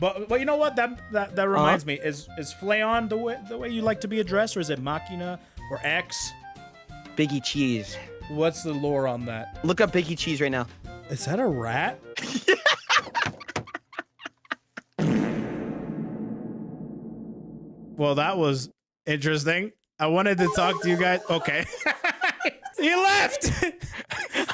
But you know what? That reminds me. Is Flayon the way you like to be addressed, or is it Machina or X? Biggie Cheese. What's the lore on that? Look up Biggie Cheese right now. Is that a rat? Well, that was interesting. I wanted to talk to you guys. Okay. He left.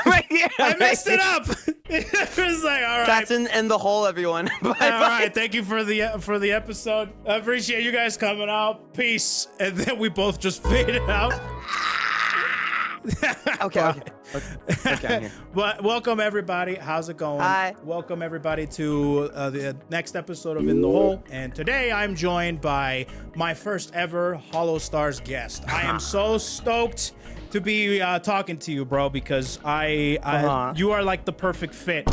Right here. I messed it up. It was like, all right. That's in the hole, everyone. Bye, all right. Thank you for the episode. I appreciate you guys coming out. Peace. And then we both just faded out. Okay. I'm here. But welcome everybody. How's it going? Hi. Welcome everybody to the next episode of In the Hole. And today I'm joined by my first ever Holostars guest. I am so stoked to be talking to you, bro, because you are like the perfect fit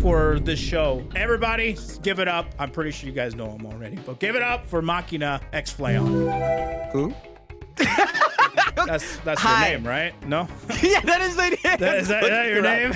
for this show. Everybody, give it up. I'm pretty sure you guys know him already, but give it up for Machina X Flayon. Who? That's your name, right? No? Yeah, that is my name. Is that your name?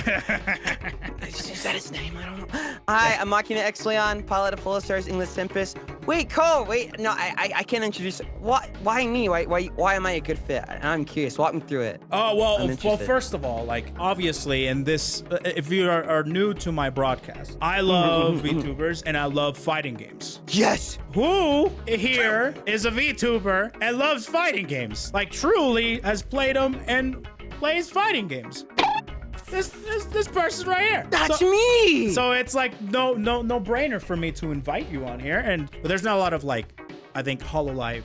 Is that his name? I don't know. Hi, I'm Machina X Flayon, pilot of Holostars, English Tempest. Wait, Cole, wait, no, I can't introduce. Why me? Why am I a good fit? I'm curious. Walk me through it. Oh, well, first of all, like, obviously, in this, if you are new to my broadcast, I love VTubers and I love fighting games. Yes. Who here is a VTuber and loves fighting games? Like, truly has played them and plays fighting games. This person right here. That's me. So it's like no brainer for me to invite you on here. But there's not a lot of, like, I think HoloLive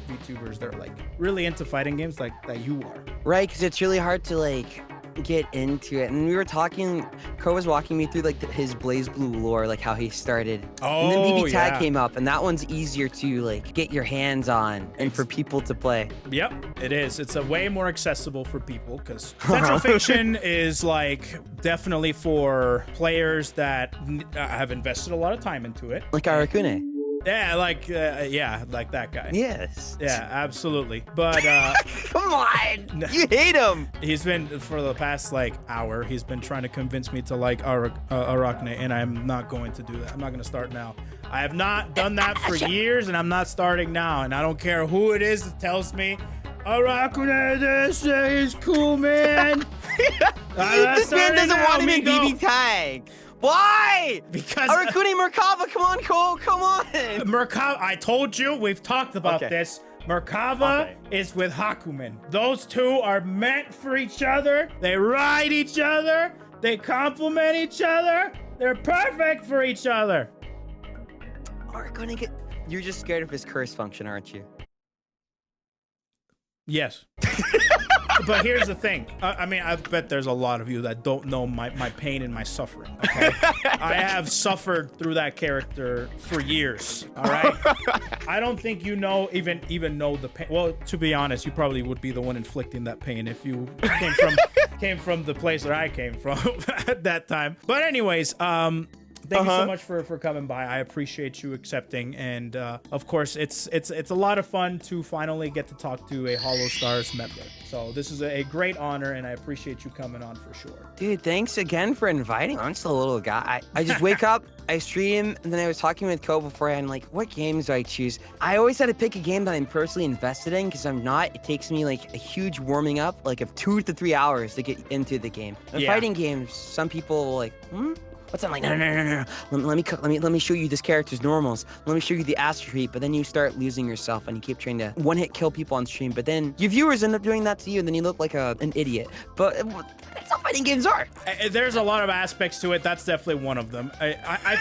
VTubers that are like really into fighting games like that you are. Right, because it's really hard to like get into it. And we were talking, Ko was walking me through like his Blaze Blue lore, like how he started. And then BB Tag came up, and that one's easier to like get your hands on and for people to play. Yep, it is. It's a way more accessible for people because Central Fiction is like definitely for players that have invested a lot of time into it. Like Arakune. Yeah, like that guy. Yes. Yeah, absolutely. But come on, you hate him. He's been for the past like hour. He's been trying to convince me to like Arakune, and I'm not going to do that. I'm not going to start now. I have not done that for years, and I'm not starting now. And I don't care who it is that tells me Arakune, this is cool, man. This man doesn't want him in BB Tag. Why? Because Arakune Merkava, come on, Cole, come on. Merkava, I told you, we've talked about this. Merkava is with Hakumen. Those two are meant for each other. They ride each other. They complement each other. They're perfect for each other. Arakune, you're just scared of his curse function, aren't you? Yes. But here's the thing. I mean, I bet there's a lot of you that don't know my pain and my suffering, okay? I have suffered through that character for years, all right? I don't think you know, even know the pain. Well, to be honest, you probably would be the one inflicting that pain if you came from the place that I came from at that time. But anyways, thank you so much for coming by. I appreciate you accepting, and of course, it's a lot of fun to finally get to talk to a Holostars member. So this is a great honor, and I appreciate you coming on for sure. Dude, thanks again for inviting. I'm just a little guy. I just wake up, I stream, and then I was talking with Ko beforehand, like, what games do I choose? I always had to pick a game that I'm personally invested in, because I'm not. It takes me like a huge warming up, like of 2 to 3 hours to get into the game. And fighting games, some people like, what's that? I'm like, no. Let me show you this character's normals. Let me show you the Astro Heat. But then you start losing yourself and you keep trying to one-hit kill people on stream. But then your viewers end up doing that to you, and then you look like an idiot. But that's how fighting games are. There's a lot of aspects to it. That's definitely one of them. I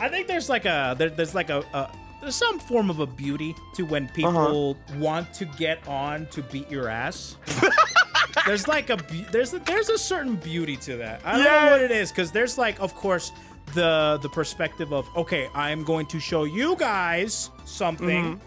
think there's like there's some form of a beauty to when people want to get on to beat your ass. There's like there's a certain beauty to that. I don't know what it is, because there's like, of course, the perspective of, okay, I'm going to show you guys something,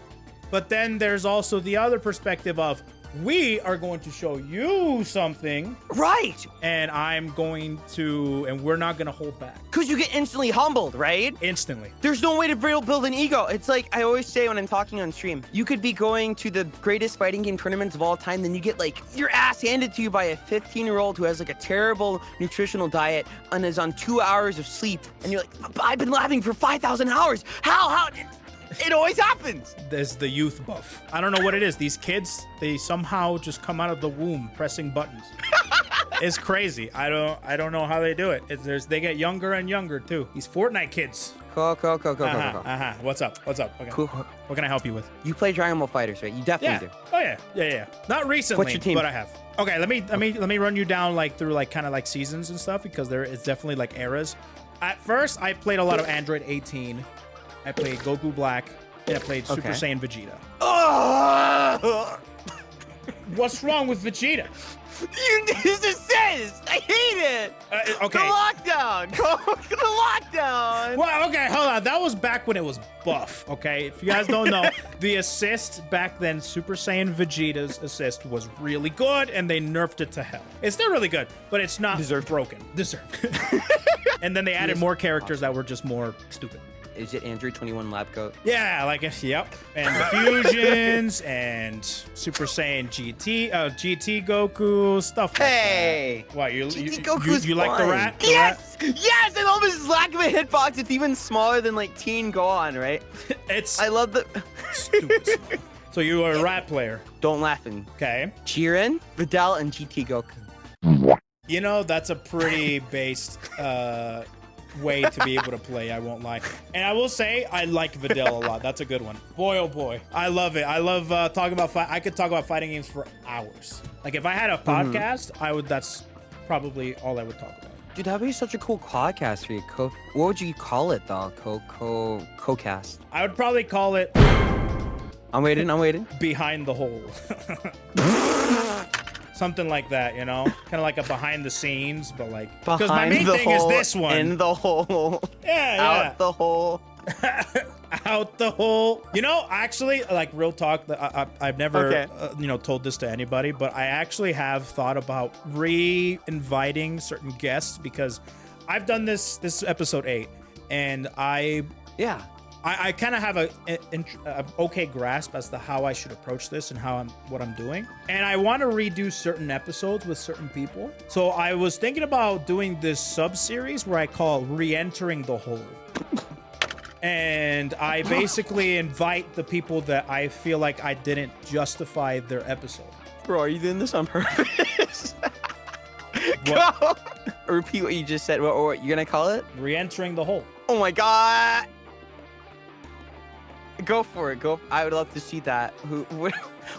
but then there's also the other perspective of, we are going to show you something. Right. And we're not going to hold back. Because you get instantly humbled, right? Instantly. There's no way to build an ego. It's like I always say when I'm talking on stream, you could be going to the greatest fighting game tournaments of all time, then you get like your ass handed to you by a 15-year-old who has like a terrible nutritional diet and is on 2 hours of sleep. And you're like, I've been laughing for 5,000 hours. How? It always happens. There's the youth buff. I don't know what it is. These kids, they somehow just come out of the womb pressing buttons. It's crazy. I don't know how they do it. They get younger and younger too. These Fortnite kids. Cool. What's up? Okay. Cool. What can I help you with? You play Dragon Ball FighterZ, right? You definitely do. Oh yeah. Not recently, What's your team? but I have. Okay, let me run you down through kind of seasons and stuff, because there is definitely eras. At first, I played a lot of Android 18. I played Goku Black, and I played Super Saiyan Vegeta. Oh! What's wrong with Vegeta? His assist! I hate it! Okay. The lockdown! Go to the lockdown! Well, okay, hold on. That was back when it was buff, okay? If you guys don't know, the assist back then, Super Saiyan Vegeta's assist was really good, and they nerfed it to hell. It's still really good, but it's not broken. Deserved. And then they added more characters that were just more stupid. Is it Android 21 Lab Coat? Yeah, yep. And the fusions and Super Saiyan GT Goku, stuff like that. What, you like the rat? Yes! Yes! I love his lack of a hitbox. It's even smaller than Teen Gohan, right? I love the... Stupid. So you are a rat player. Don't laughing. Okay. Jiren, Videl, and GT Goku. You know, that's a pretty based way to be able to play, I won't lie. And I will say, I like Videl a lot. That's a good one. Boy, oh boy. I love it. I love talking about I could talk about fighting games for hours. If I had a podcast, that's probably all I would talk about. Dude, that'd be such a cool podcast for you. What would you call it, though? Co-cast. I would probably call it... I'm waiting. Behind the Hole. Something like that, you know? Kind of like a behind the scenes, but because my main thing is this one. In the hole. Yeah. Out the hole. Out the hole. You know, actually, real talk, I've never, told this to anybody, but I actually have thought about re-inviting certain guests, because I've done this episode 8, and I kind of have a okay grasp as to how I should approach this and what I'm doing. And I want to redo certain episodes with certain people. So I was thinking about doing this sub-series where I call Re-Entering the Hole. And I basically invite the people that I feel like I didn't justify their episode. Bro, are you doing this on purpose? Go! Repeat what you just said. What you're gonna call it? Re-Entering the Hole. Oh my god! Go for it. Go. I would love to see that. Why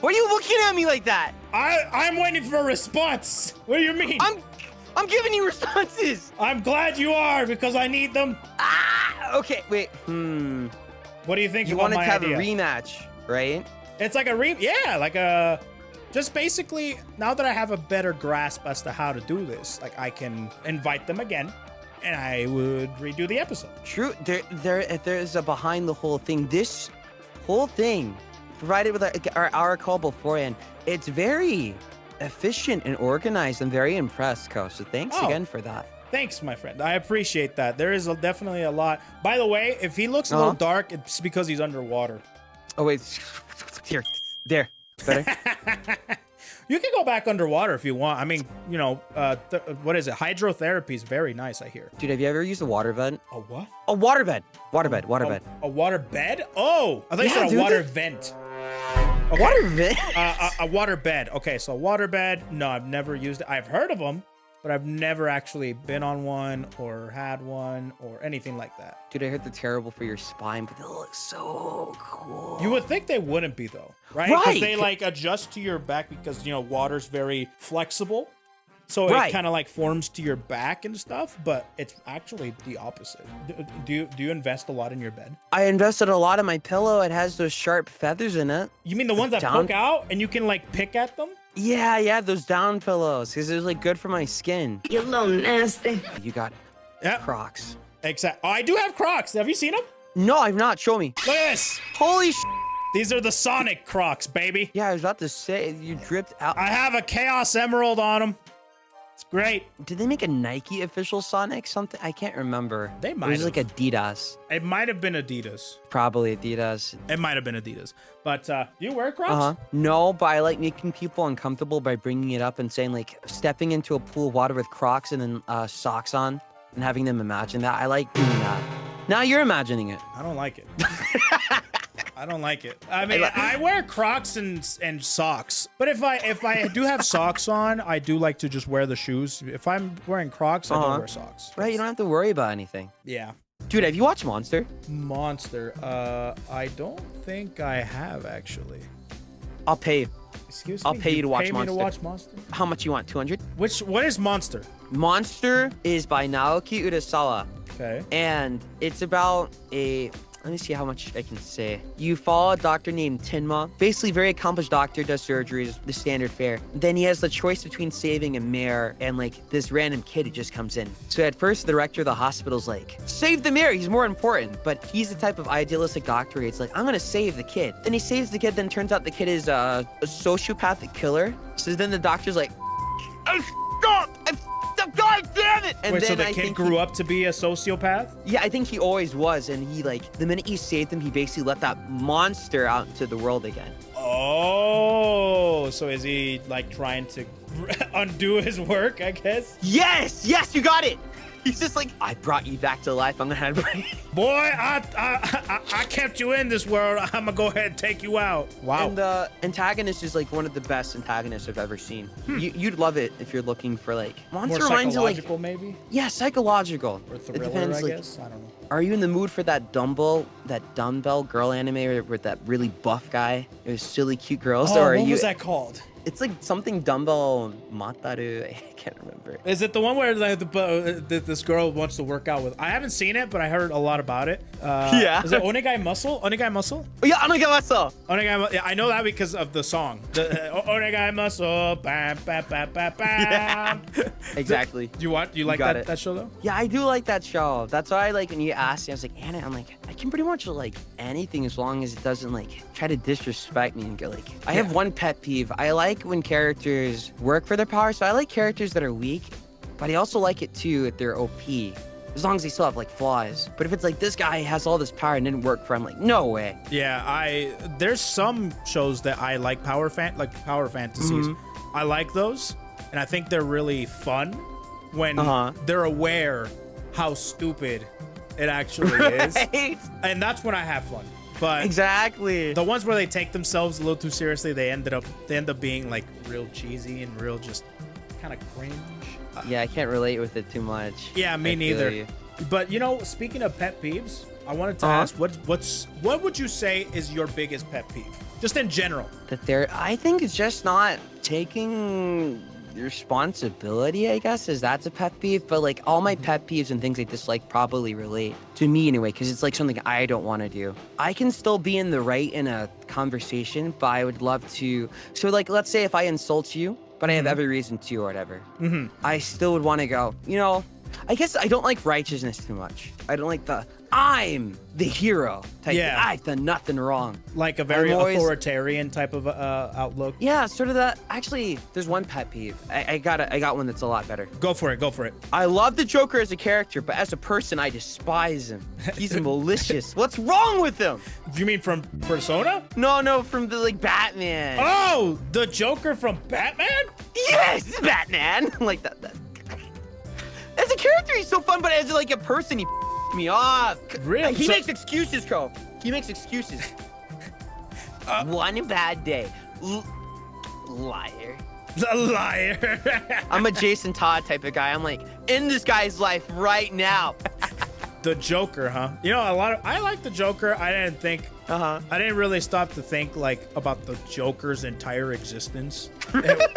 are you looking at me like that? I'm waiting for a response. What do you mean? I'm giving you responses. I'm glad you are, because I need them. Okay. Wait. What do you think? You wanted to have a rematch, right? It's like just basically, now that I have a better grasp as to how to do this, I can invite them again, and I would redo the episode. True. If there's a behind the whole thing, this whole thing, provided with our call beforehand, it's very efficient and organized. I'm very impressed, Ko. So thanks again for that. Thanks, my friend. I appreciate that. There is definitely a lot. By the way, if he looks a little dark, it's because he's underwater. Oh, wait. There. Better? You can go back underwater if you want. I mean, what is it? Hydrotherapy is very nice, I hear. Dude, have you ever used a water bed? A what? A water bed. Water bed. A water bed? Oh, I thought you said a water vent. Okay. Water vent? A water bed. Okay, so a water bed. No, I've never used it. I've heard of them, but I've never actually been on one or had one or anything like that. Dude, I heard they're terrible for your spine, but they look so cool. You would think they wouldn't be, though, right? Because they adjust to your back, because water's very flexible, so it kind of forms to your back and stuff. But it's actually the opposite. Do you invest a lot in your bed? I invested a lot in my pillow. It has those sharp feathers in it. You mean the ones that poke out and you can pick at them? Yeah, those down pillows, because it was good for my skin. You little nasty. You got Crocs. Exactly. Oh, I do have Crocs. Have you seen them? No, I've not. Show me. Look at this. Holy These are the Sonic Crocs, baby. Yeah, I was about to say, you dripped out. I have a Chaos Emerald on them. It's great. Did they make a Nike official Sonic something? I can't remember. They might It was have. like Adidas. It might have been Adidas. Probably Adidas. It might have been Adidas. But do you wear Crocs? Uh-huh. No, but I like making people uncomfortable by bringing it up and saying, like, stepping into a pool of water with Crocs and then socks on and having them imagine that. I like doing that. Now you're imagining it. I don't like it. I don't like it. I mean, I wear Crocs and socks, but if I do have socks on, I do like to just wear the shoes. If I'm wearing Crocs, I don't wear socks. Right, you don't have to worry about anything. Yeah. Dude, have you watched Monster? Monster. I don't think I have actually. I'll pay you. Excuse me. I'll pay you to watch pay Monster. Me to watch Monster. How much you want? 200? What is Monster? Monster is by Naoki Urasawa. Okay. And it's about a... Let me see how much I can say. You follow a doctor named Tenma. Basically, very accomplished doctor, does surgeries, the standard fare. Then he has the choice between saving a mayor and like this random kid who just comes in. So at first, the director of the hospital's like, save the mayor, he's more important. But he's the type of idealistic doctor. It's like, I'm gonna save the kid. Then he saves the kid, then turns out the kid is a sociopathic killer. So then the doctor's like, stop! God damn it! And wait, then so the kid grew up to be a sociopath? Yeah, I think he always was. And he, like, the minute he saved him, he basically let that monster out into the world again. Oh, so is he, like, trying to undo his work, I guess? Yes! Yes, you got it! He's just like, I brought you back to life. I'm gonna have Boy, I kept you in this world. I'm gonna go ahead and take you out. Wow. And the antagonist is like one of the best antagonists I've ever seen. You'd love it if you're looking for like Monster more reminds you like psychological, maybe? yeah, psychological. Or It thriller, depends. I Like, guess. I don't know. are you in the mood for that dumbbell girl anime with that really buff guy? It was silly cute girls. Oh, or are what you? was that called? It's like something dumbbell mataru. I can't remember. Is it the one where like, this girl wants to work out with? I haven't seen it, but I heard a lot about it. Yeah. Is it Onegai Muscle? Onegai Muscle? Oh, yeah, I'm gonna get myself. Yeah, I know that because of the song. The Onegai Muscle. Bam, bam, bam, bam, bam. Exactly. Do you like got that, it. that show though? Yeah, I do like that show. That's why, like, when you asked me, I was like, Anna, I'm like, I can pretty much like anything as long as it doesn't like try to disrespect me and go like. I have one pet peeve. I like when characters work for their power. So I like characters that are weak, but I also like it too if they're OP. As long as they still have like flaws. But if it's like this guy has all this power and didn't work for him, like no way. Yeah, there's some shows that I like power fantasies. I like those, and I think they're really fun when they're aware how stupid it actually is, and that's when I have fun. But exactly. The ones where they take themselves a little too seriously, they end up being like real cheesy and real just kind of cringe. Yeah, I can't relate with it too much. Yeah, me neither. But you know, speaking of pet peeves, I wanted to ask what would you say is your biggest pet peeve, just in general? I think it's just not taking responsibility, I guess, is that's a pet peeve. But like all my pet peeves and things I dislike probably relate to me anyway, because it's like something I don't want to do. I can still be in the right in a conversation, but I would love to. So like, let's say if I insult you, but I have every reason to or whatever, I still would want to go, you know, I guess I don't like righteousness too much. I don't like the I'm the hero type. Yeah. I've done nothing wrong. Like a very authoritarian type of outlook. Yeah, sort of that. Actually, there's one pet peeve. I got one that's a lot better. Go for it. Go for it. I love the Joker as a character, but as a person, I despise him. He's malicious. What's wrong with him? You mean from Persona? No, from the like Batman. Oh, the Joker from Batman? Yes, Batman. Like that. As a character, he's so fun, but as like a person, he me off. Really? He makes excuses, Ko. He makes excuses. One bad day. Liar. The liar. I'm a Jason Todd type of guy. I'm like, in this guy's life right now. The Joker, huh? You know, I like the Joker. I didn't really stop to think like about the Joker's entire existence.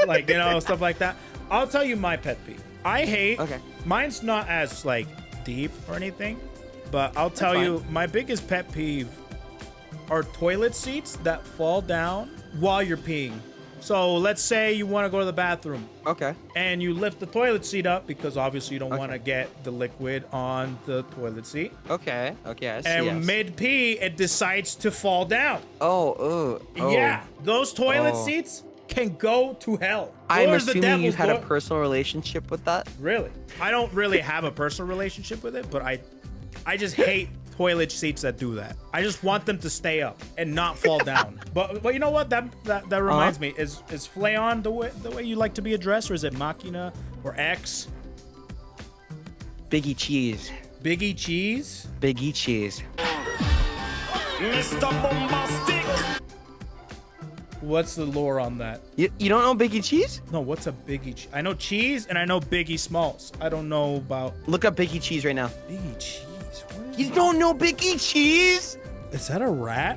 Like, you know, stuff like that. I'll tell you my pet peeve. I hate, mine's not as like deep or anything, but I'll tell you my biggest pet peeve are toilet seats that fall down while you're peeing. So let's say you want to go to the bathroom. Okay. And you lift the toilet seat up because obviously you don't want to get the liquid on the toilet seat. Okay. Okay. I see, And yes. mid-pee, it decides to fall down. Oh. Yeah, those toilet seats can go to hell. I'm Or the assuming you devil's had a personal relationship with that. Really? I don't really have a personal relationship with it, but I just hate toilet seats that do that. I just want them to stay up and not fall down. But you know what? That reminds me. Is Flayon the way you like to be addressed, or is it Machina or X? Biggie Cheese. Biggie Cheese? Biggie Cheese. Mr. Bombastic. What's the lore on that? You don't know Biggie Cheese? No, what's a Biggie? I know cheese and I know Biggie Smalls. I don't know about Look up Biggie Cheese right now. Biggie Cheese. What is You don't know Biggie Cheese? Is that a rat?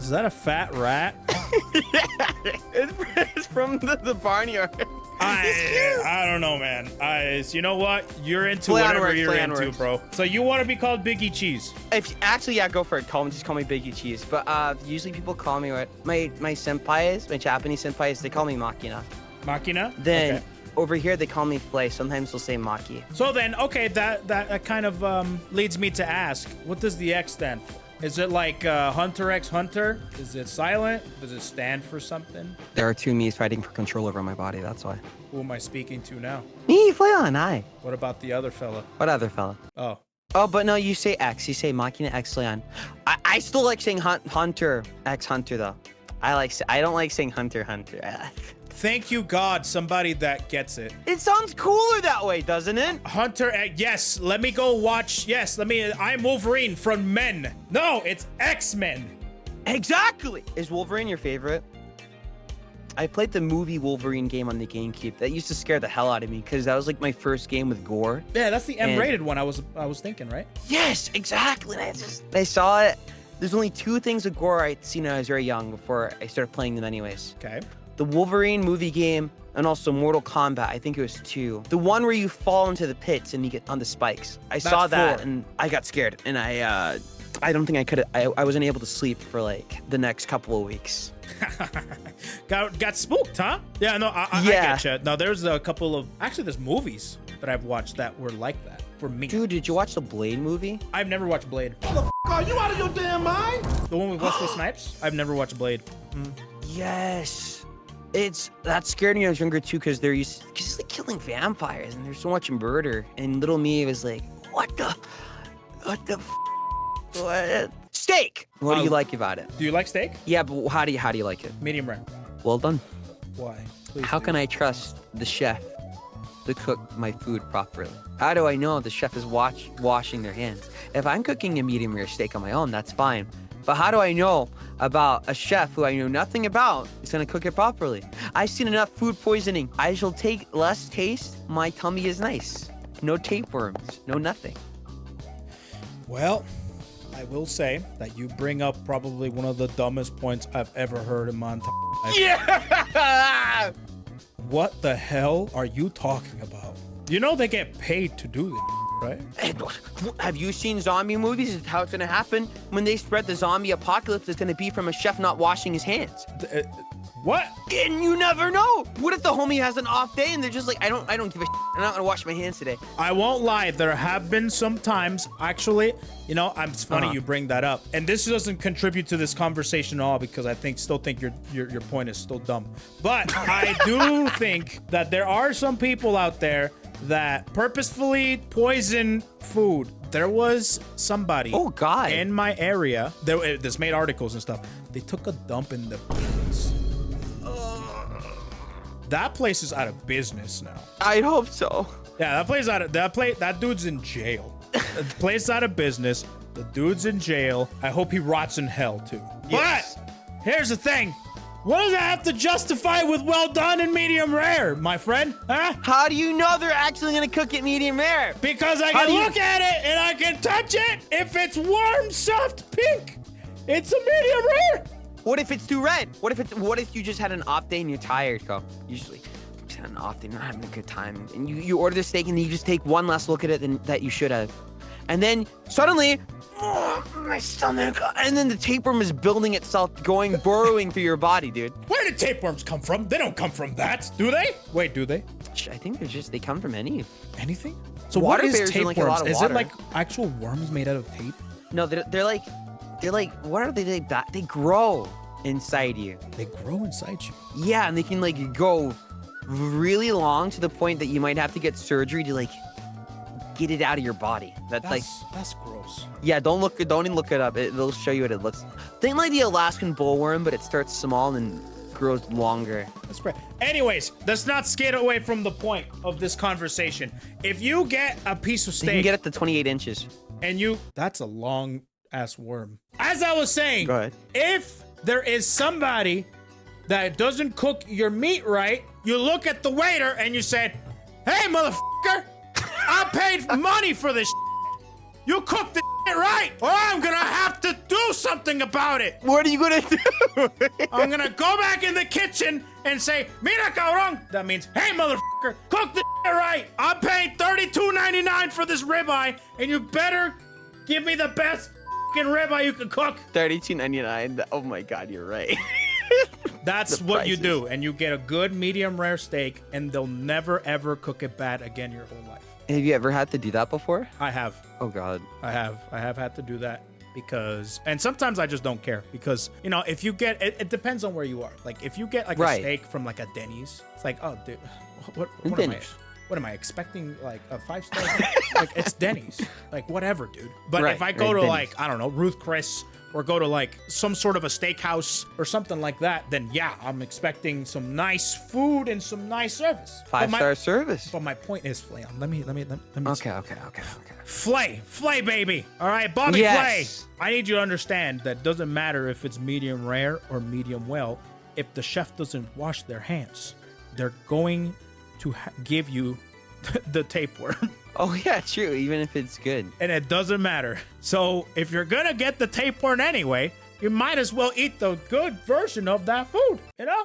Is that a fat rat? It's from the barnyard. I don't know, man. You know what? You're into Flayon whatever works, you're Flayon into, works. bro. So you want to be called Biggie Cheese? Actually, yeah, go for it. Just call me Biggie Cheese. But usually people call me what my senpais, my Japanese senpais, they call me Machina. Machina? Then Okay. over here they call me Flay. Sometimes they'll say Maki. So then, okay, that kind of leads me to ask, what does the X stand for? Is it like Hunter X Hunter? Is it silent? Does it stand for something? There are two me's fighting for control over my body. That's why. Who am I speaking to now? Me, Flayon, hi. What about the other fella? What other fella? Oh. Oh, but no, you say X. You say Machina X Flayon. I still like saying Hunter X Hunter though. I don't like saying Hunter. Thank you, God, somebody that gets it. It sounds cooler that way, doesn't it? Hunter, yes, let me go watch. Yes, I'm Wolverine from Men. No, it's X-Men. Exactly. Is Wolverine your favorite? I played the movie Wolverine game on the GameCube. That used to scare the hell out of me because that was like my first game with gore. Yeah, that's the M-rated one I was thinking, right? Yes, exactly. I saw it. There's only two things with gore I'd seen when I was very young before I started playing them anyways. Okay. The Wolverine movie game and also Mortal Kombat. I think it was 2. The one where you fall into the pits and you get on the spikes. I saw that 4. and I got scared and I don't think I could. I wasn't able to sleep for like the next couple of weeks. got spooked, huh? Yeah, no, I get you. No, there's a couple of there's movies that I've watched that were like that for me. Dude, did you watch the Blade movie? I've never watched Blade. Are you out of your damn mind? The one with Wesley Snipes? I've never watched Blade. Yes. That scared me when I was younger too, because it's like killing vampires and there's so much murder. And little me was like, what? Steak. What do you like about it? Do you like steak? Yeah, but how do you like it? Medium rare. Well done. Why? Please How do. can I trust the chef to cook my food properly? How do I know the chef is washing their hands? If I'm cooking a medium rare steak on my own, that's fine. But how do I know about a chef who I know nothing about is gonna cook it properly? I've seen enough food poisoning. I shall take less taste. My tummy is nice. No tapeworms. No nothing. Well, I will say that you bring up probably one of the dumbest points I've ever heard in my entire life. Yeah! What the hell are you talking about? You know they get paid to do this, right? Have you seen zombie movies? Is how it's gonna happen when they spread the zombie apocalypse? It's gonna be from a chef not washing his hands. What? And you never know. What if the homie has an off day and they're just like, I don't give a shit. I'm not gonna wash my hands today. I won't lie. There have been some times, actually, you know, it's funny you bring that up. And this doesn't contribute to this conversation at all because I still think your point is still dumb. But I do think that there are some people out there that purposefully poison food. There was somebody in my area. This made articles and stuff. They took a dump in the beans. That place is out of business now. I hope so. Yeah, that dude's in jail. The place out of business. The dude's in jail. I hope he rots in hell too. Yes. But here's the thing. What does that have to justify with well done and medium rare, my friend? Huh? How do you know they're actually gonna cook it medium rare? Because I can look at it and I can touch it. If it's warm, soft, pink, it's a medium rare. What if it's too red? What if you just had an off day and you're tired, Co? Usually, you just had an off day, not having a good time, and you order the steak and you just take one last look at it that you should have, and then suddenly, oh, my stomach. And then the tapeworm is building itself, burrowing through your body, dude. Where did tapeworms come from? They don't come from that, do they? Wait, do they? I think they come from Anything? So Water what is bears drink a tapeworms? lot of Is water. it like actual worms made out of tape? No, they're like, what are they? They grow inside you. They grow inside you. Yeah, and they can like go really long to the point that you might have to get surgery to like get it out of your body. That's gross. Yeah, don't even look it up. It'll show you what it looks. Think like the Alaskan bullworm, but it starts small and grows longer. That's great. Anyways, let's not skate away from the point of this conversation. If you get a piece of You can steak get up to 28 inches. and that's a long ass worm. As I was saying, Go ahead. if there is somebody that doesn't cook your meat right, you look at the waiter and you say, "Hey, motherfucker, I paid money for this. You cook the right, or I'm gonna have to do something about it. What are you gonna do? I'm gonna go back in the kitchen and say, Mira cabrón. That means, hey, motherfucker, cook the right. I'm paying $32.99 for this ribeye, and you better give me the best fucking ribeye you can cook." $32.99. Oh my God, you're right. That's The what you prices. do, and you get a good medium rare steak, and they'll never ever cook it bad again your whole life. Have you ever had to do that before? I have. Oh God. I have had to do that because, and sometimes I just don't care because, you know, if you get, it depends on where you are. Like if you get like a Right. steak from like a Denny's, it's like, oh dude, what Denny's. am I expecting like a 5-star? Like it's Denny's, like whatever, dude. But Right, if I go right, to Denny's. like, I don't know, Ruth Chris, or go to like some sort of a steakhouse or something like that, then yeah, I'm expecting some nice food and some nice service. But my- 5-star service. But my point is, Flayon, let me. Okay. Flay, baby. All right, Bobby Yes. Flay. I need you to understand that doesn't matter if it's medium rare or medium well. If the chef doesn't wash their hands, they're going to give you the tapeworm. Oh yeah, true. Even if it's good. And it doesn't matter. So if you're going to get the tapeworm anyway, you might as well eat the good version of that food, you know?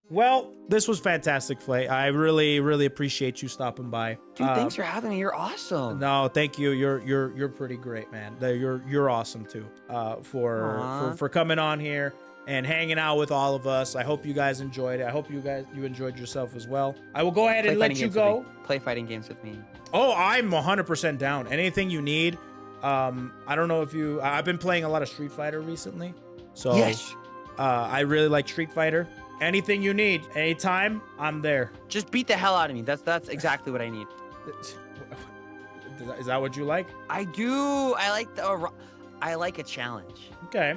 Well, this was fantastic, Flay. I really, really appreciate you stopping by. Dude, thanks for having me. You're awesome. No, thank you. You're pretty great, man. You're awesome too. For coming on here and hanging out with all of us. I hope you guys enjoyed it. I hope you enjoyed yourself as well. I will go ahead and let you go. Play fighting games with me. Oh, I'm 100% down. Anything you need. I don't know if you. I've been playing a lot of Street Fighter recently, so Yes. I really like Street Fighter. Anything you need, anytime, I'm there. Just beat the hell out of me. That's exactly what I need. Is that what you like? I do. I like a challenge. Okay.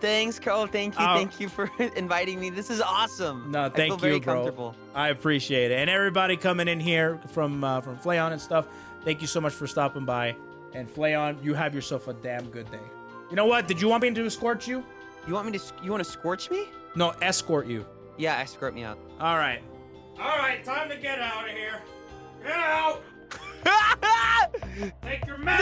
Thanks, Cole. Thank you. Oh. Thank you for inviting me. This is awesome. No, I thank feel very you, bro. comfortable. I appreciate it. And everybody coming in here from Flayon and stuff, thank you so much for stopping by. And Flayon, you have yourself a damn good day. You know what? Did you want me to escort you? You want to scorch me? No, escort you. Yeah, escort me out. All right. All right, time to get out of here. Get out. Take your mask